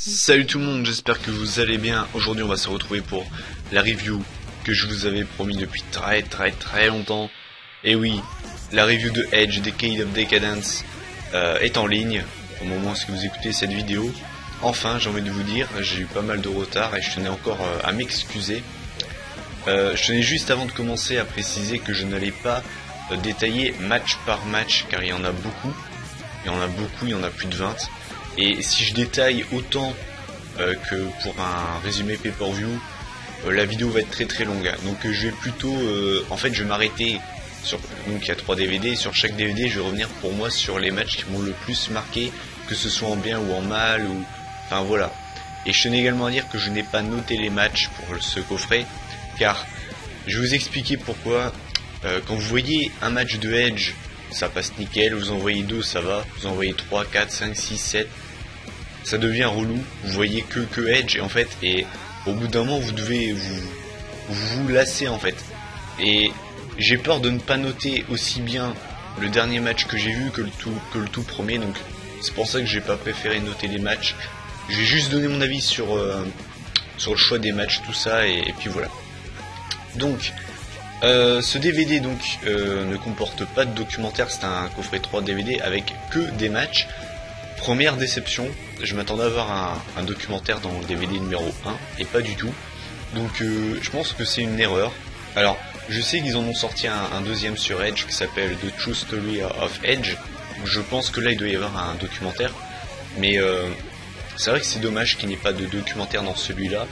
Salut tout le monde, j'espère que vous allez bien. Aujourd'hui on va se retrouver pour la review que je vous avais promis depuis très longtemps. Et oui, la review de Edge, Decade of Decadence est en ligne au moment où vous écoutez cette vidéo. Enfin, j'ai envie de vous dire, j'ai eu pas mal de retard et je tenais encore à m'excuser. Je tenais juste avant de commencer à préciser que je n'allais pas détailler match par match car il y en a beaucoup. Il y en a plus de 20. Et si je détaille autant que pour un résumé pay-per-view, la vidéo va être très longue. Donc je vais plutôt, en fait je vais m'arrêter sur, donc il y a 3 DVD, et sur chaque DVD je vais revenir pour moi sur les matchs qui m'ont le plus marqué, que ce soit en bien ou en mal, ou enfin voilà. Et je tenais également à dire que je n'ai pas noté les matchs pour ce coffret, car je vais vous expliquer pourquoi. Quand vous voyez un match de Edge, ça passe nickel, vous en voyez 2, ça va, vous en voyez 3, 4, 5, 6, 7, ça devient relou, vous voyez que Edge, et en fait, et au bout d'un moment, vous devez vous lasser en fait. Et j'ai peur de ne pas noter aussi bien le dernier match que j'ai vu que le tout premier, donc c'est pour ça que j'ai pas préféré noter les matchs. Je vais juste donner mon avis sur le choix des matchs, tout ça, et puis voilà. Donc, ce DVD donc ne comporte pas de documentaire, c'est un coffret 3 DVD avec que des matchs. Première déception, je m'attendais à avoir un documentaire dans le DVD numéro 1 et pas du tout. Donc je pense que c'est une erreur. Alors je sais qu'ils en ont sorti un deuxième sur Edge qui s'appelle The True Story of Edge. Donc, je pense que là il doit y avoir un documentaire. Mais c'est vrai que c'est dommage qu'il n'y ait pas de documentaire dans celui-là.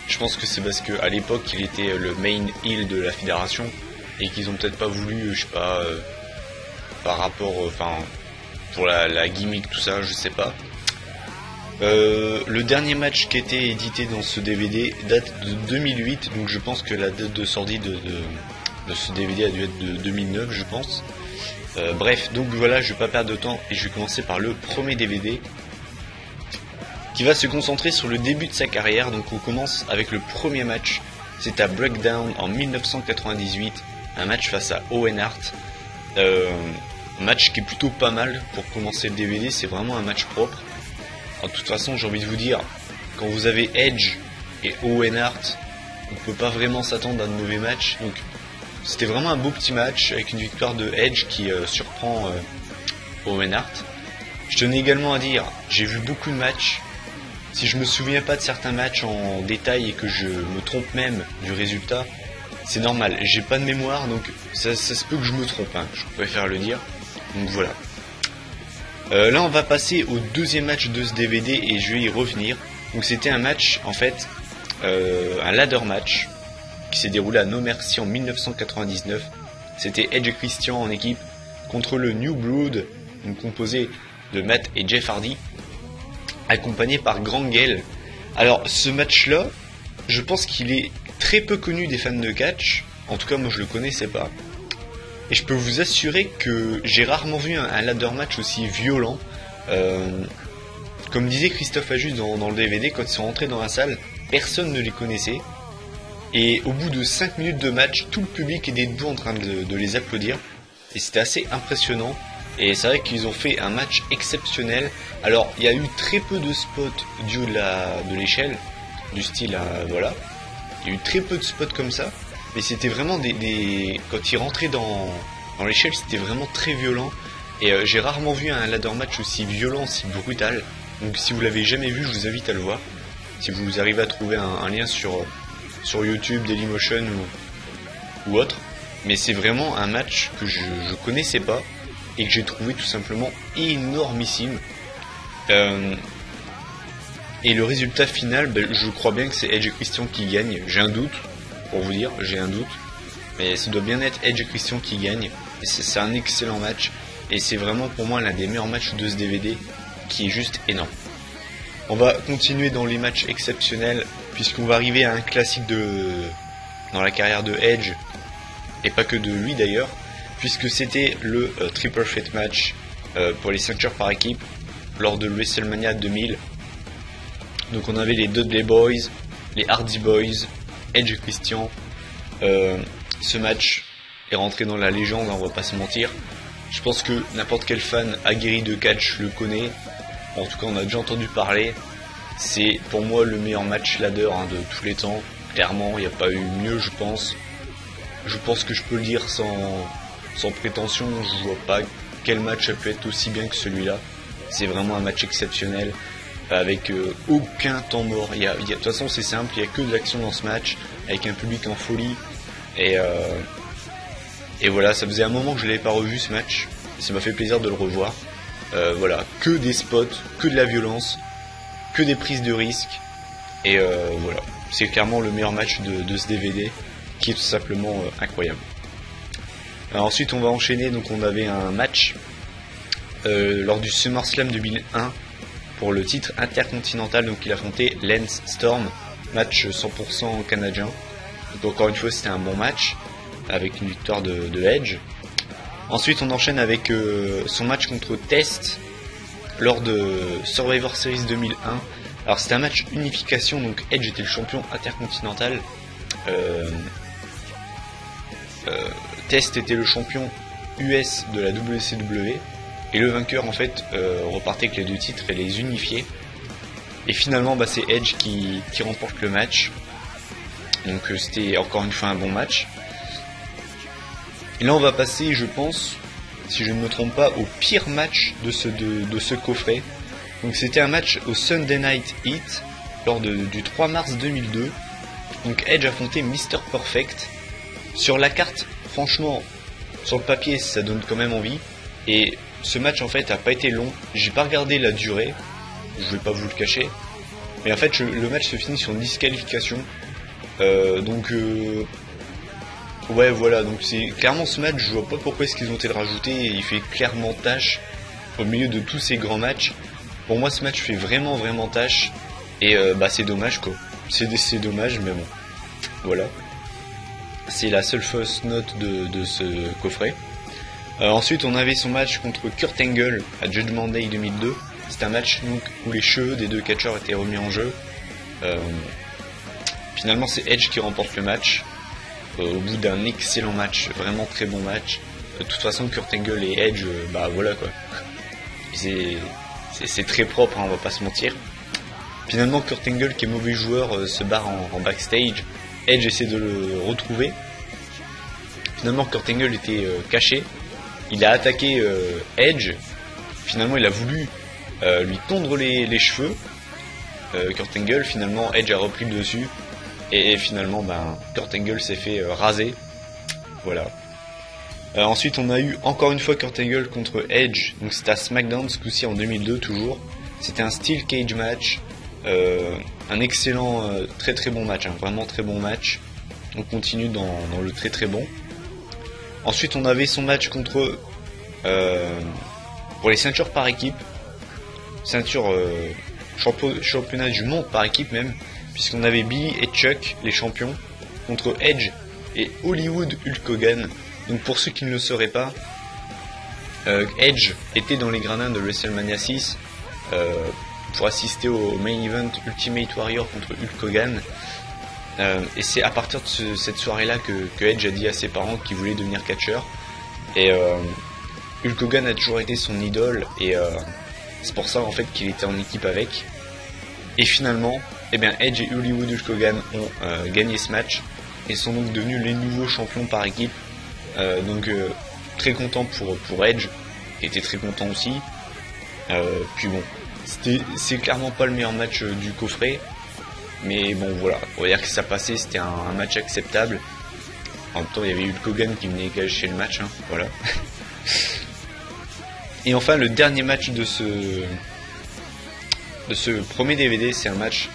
Je pense que c'est parce qu'à l'époque il était le main heel de la fédération et qu'ils ont peut-être pas voulu, je sais pas, par rapport, enfin, pour la gimmick, tout ça, je sais pas. Le dernier match qui a été édité dans ce DVD date de 2008, donc je pense que la date de sortie de ce DVD a dû être de 2009, je pense. Bref, donc voilà, je vais pas perdre de temps et je vais commencer par le premier DVD qui va se concentrer sur le début de sa carrière. Donc on commence avec le premier match, c'est à Breakdown en 1998, un match face à Owen Hart. Match qui est plutôt pas mal pour commencer le DVD, c'est vraiment un match propre. De toute façon, j'ai envie de vous dire, quand vous avez Edge et Owen Hart, on peut pas vraiment s'attendre à de mauvais matchs. Donc c'était vraiment un beau petit match avec une victoire de Edge qui surprend Owen Hart. Je tenais également à dire, j'ai vu beaucoup de matchs. Si je me souviens pas de certains matchs en détail et que je me trompe même du résultat, c'est normal, j'ai pas de mémoire, donc ça se peut que je me trompe, hein, je préfère le dire. Donc voilà. Là on va passer au deuxième match de ce DVD et je vais y revenir. Donc c'était un match, en fait, un ladder match qui s'est déroulé à No Mercy en 1999. C'était Edge et Christian en équipe contre le New Blood, donc composé de Matt et Jeff Hardy, accompagné par Grangel. Alors ce match là, je pense qu'il est très peu connu des fans de catch, en tout cas moi je le connaissais pas. Et je peux vous assurer que j'ai rarement vu un ladder match aussi violent. Comme disait Christophe Ajus dans le DVD, quand ils sont rentrés dans la salle, personne ne les connaissait. Et au bout de 5 minutes de match, tout le public était debout en train de les applaudir. Et c'était assez impressionnant. Et c'est vrai qu'ils ont fait un match exceptionnel. Alors, il y a eu très peu de spots du haut de l'échelle, du style, voilà. Il y a eu très peu de spots comme ça. Mais c'était vraiment quand ils rentraient dans l'échelle, c'était vraiment très violent. Et j'ai rarement vu un ladder match aussi violent, aussi brutal. Donc si vous l'avez jamais vu, je vous invite à le voir. Si vous arrivez à trouver un lien sur YouTube, Dailymotion ou autre. Mais c'est vraiment un match que je connaissais pas et que j'ai trouvé tout simplement énormissime. Et le résultat final, je crois bien que c'est Edge et Christian qui gagnent. J'ai un doute. Pour vous dire, j'ai un doute, mais ça doit bien être Edge et Christian qui gagnent. C'est un excellent match et c'est vraiment pour moi l'un des meilleurs matchs de ce DVD, qui est juste énorme. On va continuer dans les matchs exceptionnels puisqu'on va arriver à un classique dans la carrière de Edge et pas que de lui d'ailleurs, puisque c'était le Triple Threat match pour les ceintures par équipe lors de WrestleMania 2000. Donc on avait les Dudley Boys, les Hardy Boys, Edge et Christian. Ce match est rentré dans la légende, on va pas se mentir. Je pense que n'importe quel fan aguerri de catch le connaît. En tout cas, on a déjà entendu parler. C'est pour moi le meilleur match ladder de tous les temps. Clairement, il n'y a pas eu mieux, je pense. Je pense que je peux le dire sans prétention. Je vois pas quel match a pu être aussi bien que celui-là. C'est vraiment un match exceptionnel, avec aucun temps mort. De toute façon, c'est simple, il n'y a que de l'action dans ce match, avec un public en folie. Et voilà, ça faisait un moment que je l'avais pas revu ce match. Ça m'a fait plaisir de le revoir. Voilà, que des spots, que de la violence, que des prises de risques. Et voilà, c'est clairement le meilleur match de ce DVD, qui est tout simplement incroyable. Alors ensuite on va enchaîner, donc on avait un match lors du SummerSlam 2001 pour le titre intercontinental, donc il affrontait Lance Storm, match 100% canadien. Donc encore une fois c'était un bon match, avec une victoire de Edge. Ensuite on enchaîne avec son match contre Test lors de Survivor Series 2001. Alors c'était un match unification, donc Edge était le champion intercontinental, Test était le champion US de la WCW, et le vainqueur en fait repartait avec les deux titres et les unifiait. Et finalement c'est Edge qui remporte le match. Donc c'était encore une fois un bon match. Et là on va passer, je pense, si je ne me trompe pas, au pire match de ce coffret. Donc c'était un match au Sunday Night Heat lors du 3 mars 2002. Donc Edge affrontait Mr. Perfect. Sur la carte, franchement, sur le papier ça donne quand même envie. Et ce match en fait a pas été long. J'ai pas regardé la durée, je vais pas vous le cacher. Mais en fait le match se finit sur une disqualification. Ouais voilà, donc c'est clairement ce match, je vois pas pourquoi est-ce qu'ils ont été le rajouter, il fait clairement tâche au milieu de tous ces grands matchs. Pour moi ce match fait vraiment tâche, et c'est dommage quoi, c'est dommage, mais bon, voilà. C'est la seule fausse note de ce coffret. Ensuite on avait son match contre Kurt Angle à Judgment Day 2002, c'est un match donc, où les cheveux des deux catcheurs étaient remis en jeu. Finalement c'est Edge qui remporte le match. Au bout d'un excellent match, vraiment très bon match. De toute façon Kurt Angle et Edge, voilà quoi. C'est très propre, on va pas se mentir. Finalement Kurt Angle, qui est mauvais joueur, se barre en backstage. Edge essaie de le retrouver. Finalement Kurt Angle était caché. Il a attaqué Edge. Finalement il a voulu lui tondre les cheveux. Kurt Angle, finalement Edge a repris le dessus. Et finalement, Kurt Angle s'est fait raser. Voilà. Ensuite, on a eu encore une fois Kurt Angle contre Edge. Donc c'était à SmackDown, ce coup-ci en 2002 toujours. C'était un Steel Cage match. Un excellent, très bon match. Vraiment très bon match. On continue dans le très bon. Ensuite, on avait son match contre... pour les ceintures par équipe. Ceinture... championnat du monde par équipe même. Puisqu'on avait Billy et Chuck, les champions, contre Edge et Hollywood Hulk Hogan. Donc pour ceux qui ne le sauraient pas, Edge était dans les gradins de WrestleMania 6 pour assister au main event Ultimate Warrior contre Hulk Hogan. Et c'est à partir de cette soirée-là que Edge a dit à ses parents qu'il voulait devenir catcheur. Et Hulk Hogan a toujours été son idole, et c'est pour ça en fait qu'il était en équipe avec. Et finalement, Edge et Hollywood Hulk Hogan ont gagné ce match et sont donc devenus les nouveaux champions par équipe. Très content pour Edge, qui était très content aussi. Puis bon, c'est clairement pas le meilleur match du coffret, mais bon voilà, on va dire que ça passait, c'était un match acceptable. En même temps, il y avait Hulk Hogan qui venait gâcher le match, voilà. Et enfin, le dernier match de ce premier DVD, c'est un match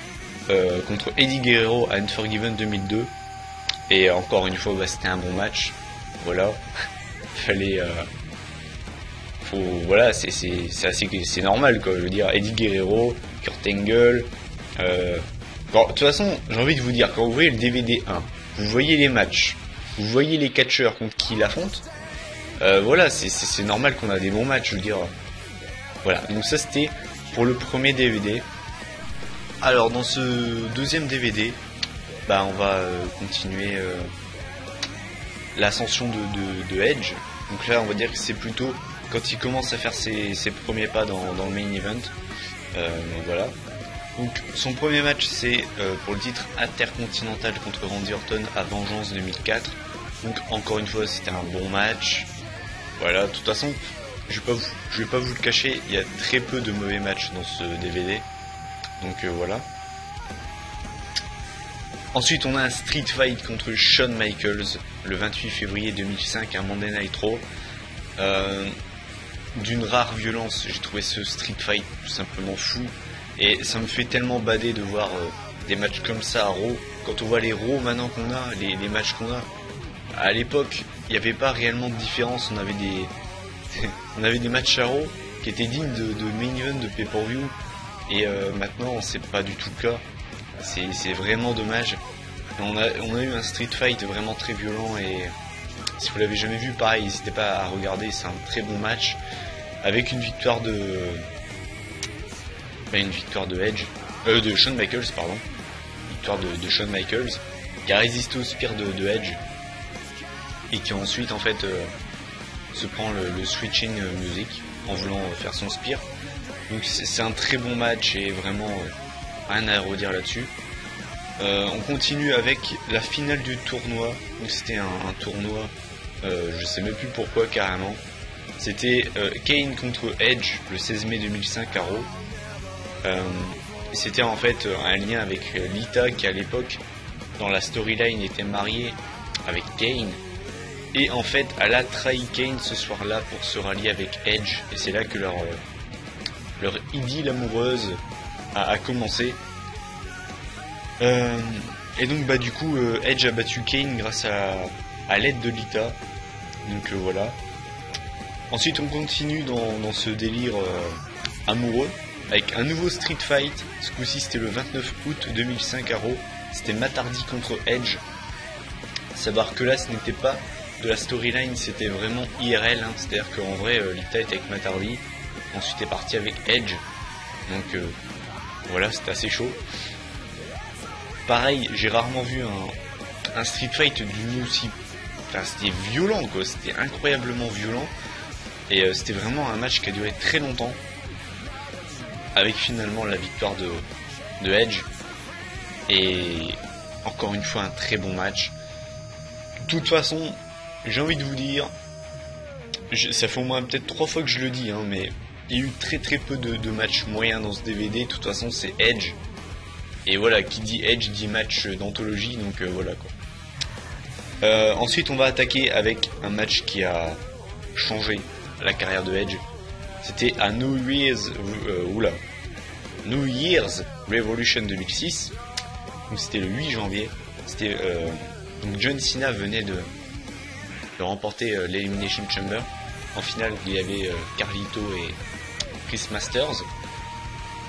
contre Eddie Guerrero à Unforgiven 2002. Et encore une fois, c'était un bon match. Voilà. Fallait... voilà, c'est normal quoi. Je veux dire, Eddie Guerrero, Kurt Angle... Bon, de toute façon, j'ai envie de vous dire, quand vous voyez le DVD 1, vous voyez les matchs, vous voyez les catcheurs contre qui ils affrontent, voilà, c'est normal qu'on a des bons matchs, je veux dire. Voilà, donc ça c'était pour le premier DVD. Alors dans ce deuxième DVD, bah on va continuer l'ascension de Edge. Donc là on va dire que c'est plutôt quand il commence à faire ses premiers pas dans le main event. Donc voilà. Donc son premier match c'est pour le titre intercontinental contre Randy Orton à Vengeance 2004. Donc encore une fois c'était un bon match. Voilà, de toute façon je vais pas vous le cacher, il y a très peu de mauvais matchs dans ce DVD. Donc voilà. Ensuite on a un street fight contre Shawn Michaels le 28 février 2005 à Monday Night Raw. D'une rare violence, j'ai trouvé ce street fight tout simplement fou. Et ça me fait tellement bader de voir des matchs comme ça à Raw. Quand on voit les Raw maintenant qu'on a, les matchs qu'on a. À l'époque, il n'y avait pas réellement de différence. On avait des matchs à Raw qui étaient dignes de main event, de pay-per-view. Et maintenant, c'est pas du tout le cas. C'est vraiment dommage. On a eu un street fight vraiment très violent. Et si vous l'avez jamais vu, pareil, n'hésitez pas à regarder. C'est un très bon match. Avec une victoire de Edge. De Shawn Michaels, pardon. Victoire de Shawn Michaels. Qui a résisté au spear de Edge. Et qui ensuite, en fait, se prend le switching music en voulant faire son spear. Donc c'est un très bon match et vraiment rien à redire là-dessus. On continue avec la finale du tournoi. Donc c'était un tournoi, je sais même plus pourquoi carrément. C'était Kane contre Edge le 16 mai 2005 à Raw. C'était en fait un lien avec Lita qui à l'époque dans la storyline était mariée avec Kane. Et en fait, elle a trahi Kane ce soir-là pour se rallier avec Edge. Et c'est là que leur idylle amoureuse a commencé. Et donc, bah du coup, Edge a battu Kane grâce à l'aide de Lita. Donc voilà. Ensuite, on continue dans ce délire amoureux avec un nouveau Street Fight. Ce coup-ci, c'était le 29 août 2005 à Raw. C'était Matt Hardy contre Edge. Savoir que là, ce n'était pas de la storyline, c'était vraiment IRL, hein. C'est-à-dire qu'en vrai Lita était avec Matt Hardy, ensuite est parti avec Edge, donc voilà, c'était assez chaud. Pareil, j'ai rarement vu un street fight d'une aussi, enfin c'était violent quoi, c'était incroyablement violent, et c'était vraiment un match qui a duré très longtemps, avec finalement la victoire de Edge, et encore une fois un très bon match. De toute façon, j'ai envie de vous dire, ça fait au moins peut-être 3 fois que je le dis, hein, mais il y a eu très peu de matchs moyens dans ce DVD. De toute façon, c'est Edge. Et voilà, qui dit Edge dit match d'anthologie, donc voilà quoi. Ensuite, on va attaquer avec un match qui a changé la carrière de Edge. C'était à New Year's Revolution 2006. Donc c'était le 8 janvier. C'était donc John Cena venait de remporter l'Elimination Chamber. En finale, il y avait Carlito et Chris Masters.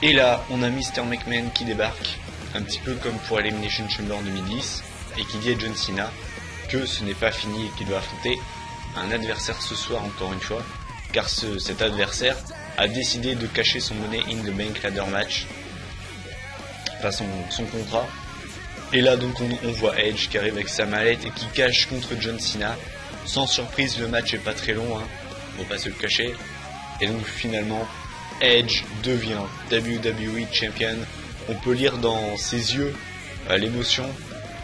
Et là, on a Mr. McMahon qui débarque, un petit peu comme pour Elimination Chamber 2010, et qui dit à John Cena que ce n'est pas fini et qu'il doit affronter un adversaire ce soir encore une fois, car cet adversaire a décidé de cacher son Money in the Bank ladder match, enfin son contrat. Et là donc on voit Edge qui arrive avec sa mallette et qui cache contre John Cena. Sans surprise, le match est pas très long, hein, faut pas se le cacher. Et donc finalement, Edge devient WWE Champion. On peut lire dans ses yeux l'émotion.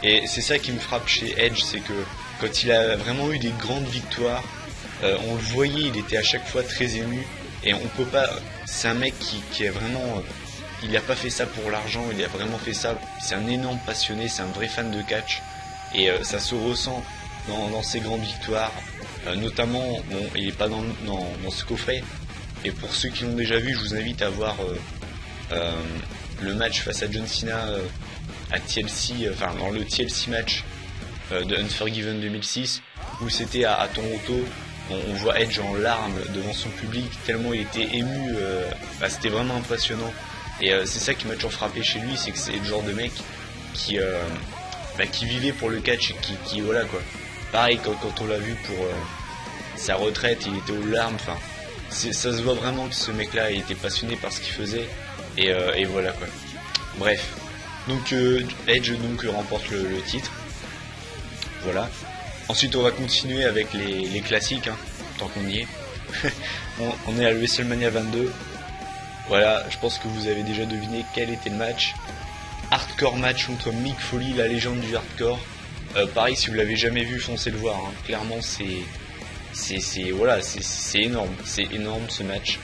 Et c'est ça qui me frappe chez Edge, c'est que quand il a vraiment eu des grandes victoires, on le voyait, il était à chaque fois très ému. Et on peut pas... C'est un mec qui est vraiment... il n'a pas fait ça pour l'argent, il a vraiment fait ça. C'est un énorme passionné, c'est un vrai fan de catch. Et ça se ressent dans ses grandes victoires. Notamment, bon, il n'est pas dans ce coffret. Et pour ceux qui l'ont déjà vu, je vous invite à voir le match face à John Cena à TLC, enfin dans le TLC match de Unforgiven 2006, où c'était à Toronto. On voit Edge en larmes devant son public, tellement il était ému, c'était vraiment impressionnant. Et c'est ça qui m'a toujours frappé chez lui, c'est que c'est le genre de mec qui vivait pour le catch et qui voilà quoi. Pareil quand on l'a vu pour sa retraite, il était aux larmes, enfin ça se voit vraiment que ce mec là il était passionné par ce qu'il faisait, et voilà quoi. Bref, donc Edge donc remporte le titre. Voilà. Ensuite on va continuer avec les classiques, hein, tant qu'on y est. on est à WrestleMania 22. Voilà, je pense que vous avez déjà deviné quel était le match. Hardcore match contre Mick Foley, la légende du hardcore. Pareil, si vous l'avez jamais vu, foncez le voir, hein. Clairement voilà, c'est énorme, ce match.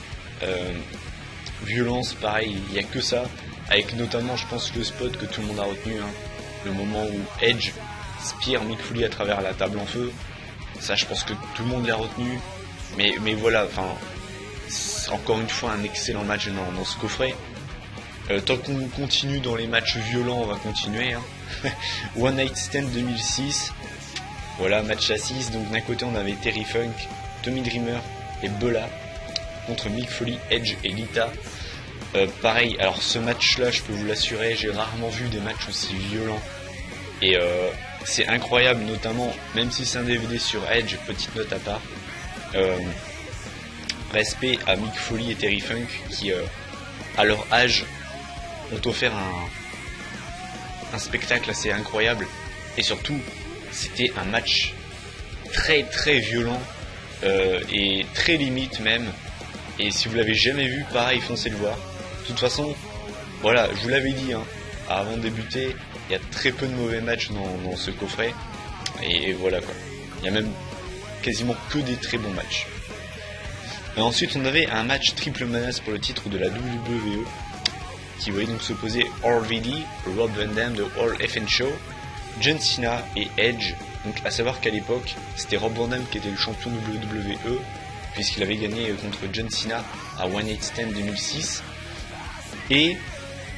Violence, pareil, il n'y a que ça, avec notamment, je pense, le spot que tout le monde a retenu, hein, le moment où Edge spire Mick Foley à travers la table en feu. Ça, je pense que tout le monde l'a retenu, mais voilà, enfin, c'est encore une fois un excellent match dans ce coffret. Tant qu'on continue dans les matchs violents, on va continuer, hein. One Night Stand 2006. Voilà, match à 6. Donc d'un côté on avait Terry Funk, Tommy Dreamer et Bella contre Mick Foley, Edge et Lita. Pareil, alors ce match là, je peux vous l'assurer, j'ai rarement vu des matchs aussi violents. Et c'est incroyable, notamment, même si c'est un DVD sur Edge, petite note à part. Respect à Mick Foley et Terry Funk qui, à leur âge, ont offert un spectacle assez incroyable. Et surtout, c'était un match très très violent et très limite même. Et si vous l'avez jamais vu, pareil, foncez le voir. De toute façon, voilà, je vous l'avais dit, hein, avant de débuter, il y a très peu de mauvais matchs dans ce coffret. Et voilà quoi. Il y a même quasiment que des très bons matchs. Et ensuite, on avait un match triple menace pour le titre de la WWE, qui voyait donc s'opposer RVD, Rob Van Dam de All FN Show, John Cena et Edge. Donc à savoir qu'à l'époque, c'était Rob Van Dam qui était le champion WWE, puisqu'il avait gagné contre John Cena à One Night Stand 2006. Et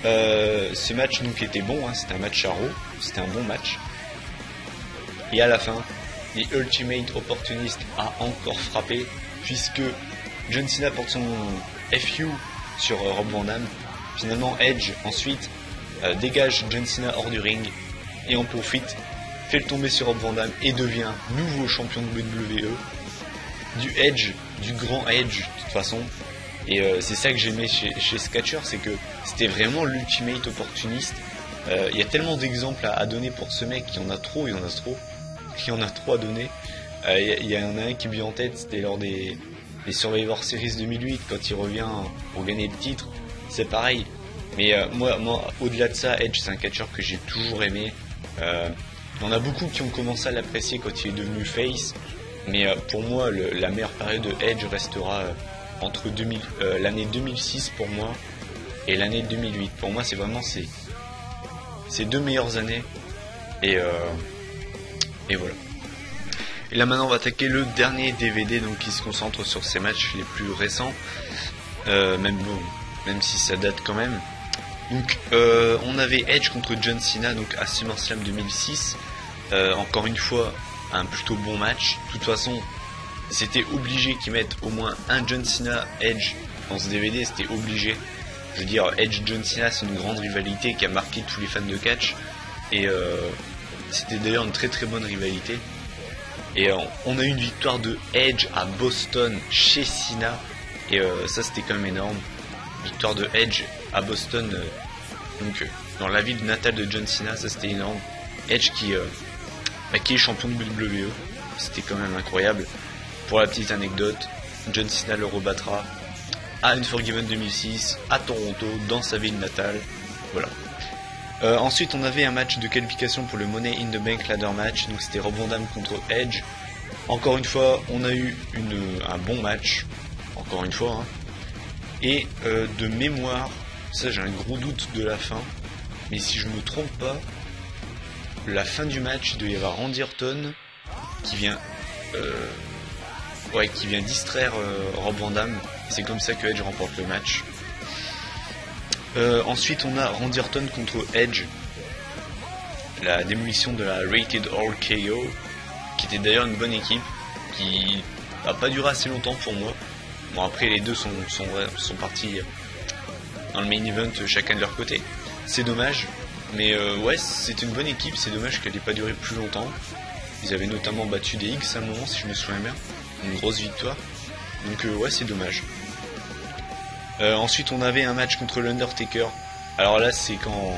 ce match donc était bon, hein, c'était un match à Raw, c'était un bon match. Et à la fin, The Ultimate Opportunist a encore frappé, puisque John Cena porte son FU sur Rob Van Dam. Finalement, Edge ensuite dégage John Cena hors du ring et en profite, fait le tomber sur Rob Van Dam et devient nouveau champion de WWE. Du Edge, du grand Edge de toute façon. Et c'est ça que j'aimais chez ce catcheur, c'est que c'était vraiment l'ultimate opportuniste. Il y a tellement d'exemples à donner pour ce mec, il y en a trop à donner. Il y en a un qui me vient en tête, c'était lors des Survivor Series 2008, quand il revient pour gagner le titre. C'est pareil, mais moi au-delà de ça, Edge c'est un catcheur que j'ai toujours aimé. Il y en a beaucoup qui ont commencé à l'apprécier quand il est devenu face, mais pour moi la meilleure période de Edge restera entre l'année 2006 pour moi et l'année 2008. Pour moi c'est vraiment ces deux meilleures années, et voilà. Et là maintenant on va attaquer le dernier DVD donc, qui se concentre sur ces matchs les plus récents, même si ça date quand même. Donc on avait Edge contre John Cena donc à SummerSlam 2006. Encore une fois un plutôt bon match. De toute façon c'était obligé qu'ils mettent au moins un John Cena Edge dans ce DVD, c'était obligé. Je veux dire, Edge John Cena c'est une grande rivalité qui a marqué tous les fans de catch, et c'était d'ailleurs une très très bonne rivalité. Et on a eu une victoire de Edge à Boston chez Cena, et ça c'était quand même énorme. Victoire de Edge à Boston, donc dans la ville natale de John Cena, ça c'était énorme. Edge qui est champion de WWE, c'était quand même incroyable. Pour la petite anecdote, John Cena le rebattra à Unforgiven 2006 à Toronto, dans sa ville natale. Voilà. Ensuite on avait un match de qualification pour le Money in the Bank Ladder Match, donc c'était Rob Van Dam contre Edge. Encore une fois on a eu un bon match, encore une fois, hein. Et de mémoire, ça j'ai un gros doute de la fin, mais si je me trompe pas, la fin du match, il doit y avoir Randy Orton qui vient distraire Rob Van Dam. C'est comme ça que Edge remporte le match. Ensuite on a Randy Orton contre Edge, la démolition de la Rated R KO, qui était d'ailleurs une bonne équipe, qui n'a pas duré assez longtemps pour moi. Bon après les deux sont partis dans le main event chacun de leur côté, c'est dommage, mais ouais c'était une bonne équipe, c'est dommage qu'elle n'ait pas duré plus longtemps. Ils avaient notamment battu des X à un moment si je me souviens bien, une grosse victoire, donc ouais c'est dommage. Ensuite on avait un match contre l'Undertaker Alors là, c'est quand...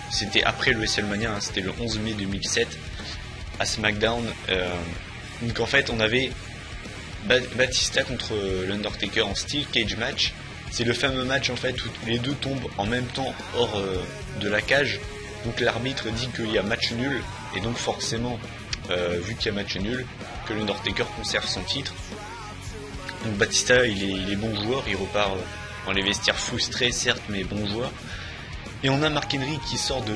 C'était après le WrestleMania, hein, c'était le 11 mai 2007, à SmackDown. Donc en fait, on avait Batista contre l'Undertaker en Steel Cage match. C'est le fameux match en fait où les deux tombent en même temps hors de la cage. Donc l'arbitre dit qu'il y a match nul, et donc forcément, vu qu'il y a match nul, que l'Undertaker conserve son titre. Donc Batista, il est bon joueur, il repart dans les vestiaires frustré certes, mais bon joueur. Et on a Mark Henry qui sort de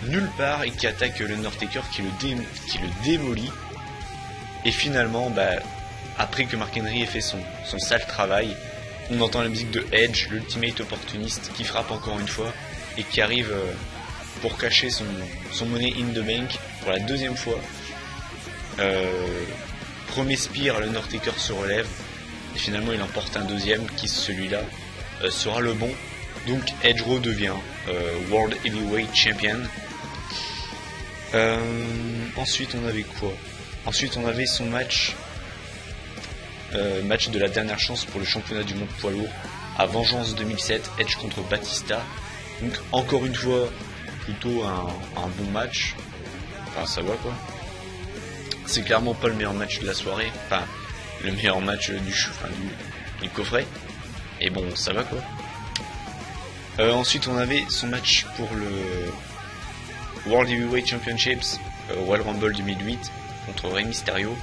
nulle part et qui attaque l'Undertaker, qui le démolit. Et finalement, après que Mark Henry ait fait son sale travail, on entend la musique de Edge, l'ultimate opportuniste, qui frappe encore une fois et qui arrive pour cacher son money in the bank pour la deuxième fois. Premier spear, l'Undertaker se relève et finalement il emporte un deuxième qui, celui-là, sera le bon. Donc Edge redevient World Heavyweight Champion. Ensuite on avait quoi? Ensuite on avait son match de la dernière chance pour le championnat du monde poids lourd à Vengeance 2007, Edge contre Batista. Donc encore une fois plutôt un bon match, enfin ça va quoi. C'est clairement pas le meilleur match de la soirée, enfin le meilleur match du coffret, et bon ça va quoi. Ensuite on avait son match pour le World Heavyweight Championships Royal Rumble 2008 contre Rey Mysterio,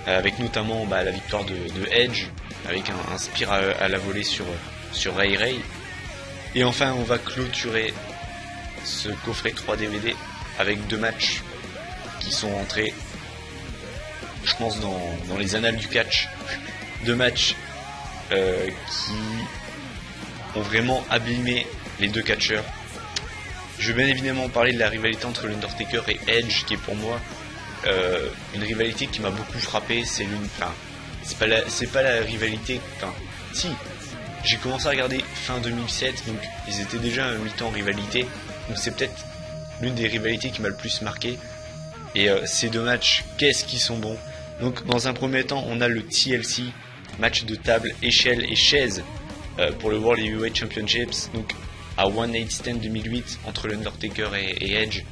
avec notamment la victoire de Edge avec un spear à la volée sur Ray. Et enfin on va clôturer ce coffret 3 DVD avec deux matchs qui sont entrés, je pense, dans les annales du catch. Deux matchs qui ont vraiment abîmé les deux catcheurs. Je vais bien évidemment parler de la rivalité entre l'Undertaker et Edge, qui est pour moi une rivalité qui m'a beaucoup frappé. C'est pas la rivalité. Enfin, si, j'ai commencé à regarder fin 2007, donc ils étaient déjà à 8 ans en rivalité. Donc c'est peut-être l'une des rivalités qui m'a le plus marqué. Et ces deux matchs, qu'est-ce qu'ils sont bons. Donc dans un premier temps, on a le TLC, match de table, échelle et chaise pour le World Heavyweight Championships, donc à One Night Stand 2008 entre l'Undertaker et Edge.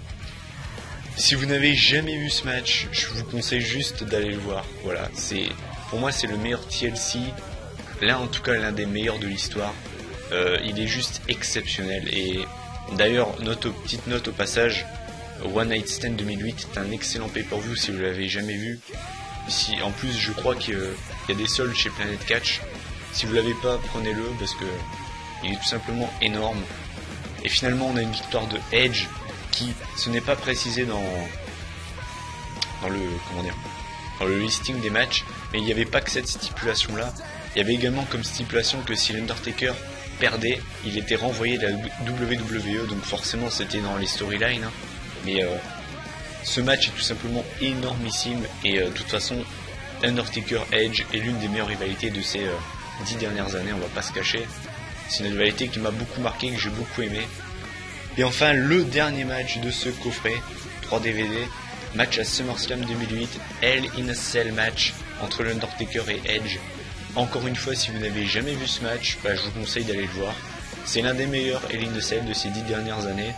Si vous n'avez jamais vu ce match, je vous conseille juste d'aller le voir. Voilà, pour moi c'est le meilleur TLC, là en tout cas l'un des meilleurs de l'histoire. Il est juste exceptionnel. Et d'ailleurs, petite note au passage, One Night Stand 2008 est un excellent pay-per-view si vous l'avez jamais vu. En plus je crois qu'il y a des soldes chez Planet Catch. Si vous l'avez pas, prenez-le parce que il est tout simplement énorme. Et finalement on a une victoire de Edge qui, ce n'est pas précisé dans le listing des matchs, mais il n'y avait pas que cette stipulation là. Il y avait également comme stipulation que si l'Undertaker perdait, il était renvoyé de la WWE, donc forcément c'était dans les storylines, hein. Mais ce match est tout simplement énormissime, et de toute façon Undertaker Edge est l'une des meilleures rivalités de ces 10 dernières années, on va pas se cacher. C'est une rivalité qui m'a beaucoup marqué, que j'ai beaucoup aimé. Et enfin le dernier match de ce coffret 3 DVD, match à SummerSlam 2008, Hell in a Cell match entre l'Undertaker et Edge. Encore une fois, si vous n'avez jamais vu ce match, je vous conseille d'aller le voir. C'est l'un des meilleurs Hell in a Cell de ces 10 dernières années.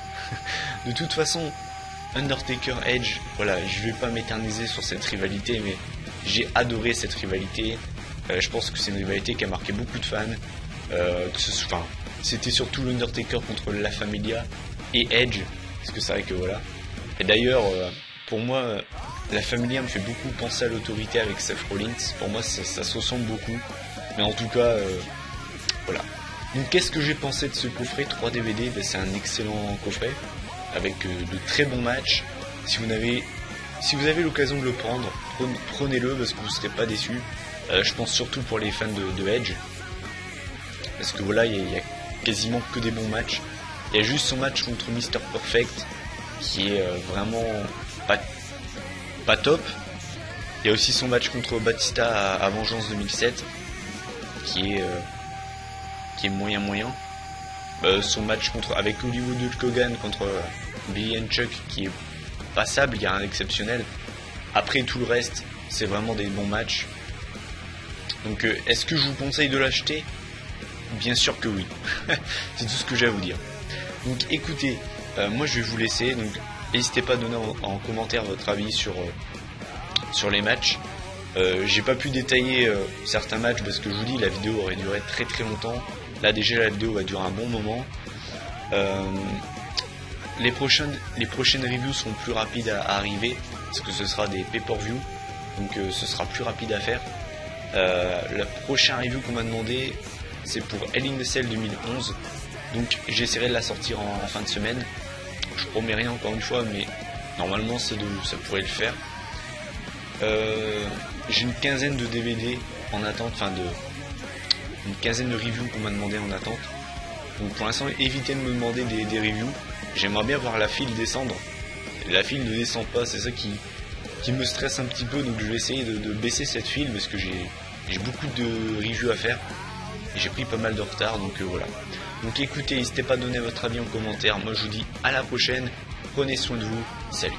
De toute façon, Undertaker Edge, voilà, je vais pas m'éterniser sur cette rivalité, mais j'ai adoré cette rivalité. Je pense que c'est une rivalité qui a marqué beaucoup de fans. C'était surtout l'Undertaker contre La Familia et Edge, parce que c'est vrai que voilà. Et d'ailleurs, pour moi, La Familia me fait beaucoup penser à l'Autorité avec Seth Rollins. Pour moi, ça se ressemble beaucoup. Mais en tout cas, voilà. Donc, qu'est-ce que j'ai pensé de ce coffret 3 DVD? C'est un excellent coffret avec de très bons matchs. Si vous avez l'occasion de le prendre, prenez-le parce que vous ne serez pas déçus. Je pense surtout pour les fans de Edge, parce que voilà, il y a quasiment que des bons matchs. Il y a juste son match contre Mr. Perfect qui est vraiment pas top. Il y a aussi son match contre Batista à Vengeance 2007 qui est moyen. Son match avec Hollywood Hulk Hogan contre Billy and Chuck qui est passable, il y a un exceptionnel. Après tout le reste, c'est vraiment des bons matchs. Donc est-ce que je vous conseille de l'acheter? Bien sûr que oui. C'est tout ce que j'ai à vous dire. Donc écoutez, moi je vais vous laisser, donc n'hésitez pas à donner en commentaire votre avis sur les matchs. J'ai pas pu détailler certains matchs parce que je vous dis, la vidéo aurait duré très très longtemps. Là déjà la vidéo va durer un bon moment. Les prochaines reviews seront plus rapides à arriver parce que ce sera des pay-per-view, donc ce sera plus rapide à faire. La prochaine review qu'on m'a demandé, c'est pour Hell in a Cell 2011, donc j'essaierai de la sortir en fin de semaine. Je promets rien encore une fois, mais normalement ça pourrait le faire. J'ai une quinzaine de DVD en attente, une quinzaine de reviews qu'on m'a demandé en attente. Donc pour l'instant, évitez de me demander des reviews. J'aimerais bien voir la file descendre. La file ne descend pas, c'est ça qui me stresse un petit peu, donc je vais essayer de baisser cette file parce que j'ai beaucoup de reviews à faire. Et j'ai pris pas mal de retard, donc voilà. Donc écoutez, n'hésitez pas à donner votre avis en commentaire. Moi je vous dis à la prochaine, prenez soin de vous, salut.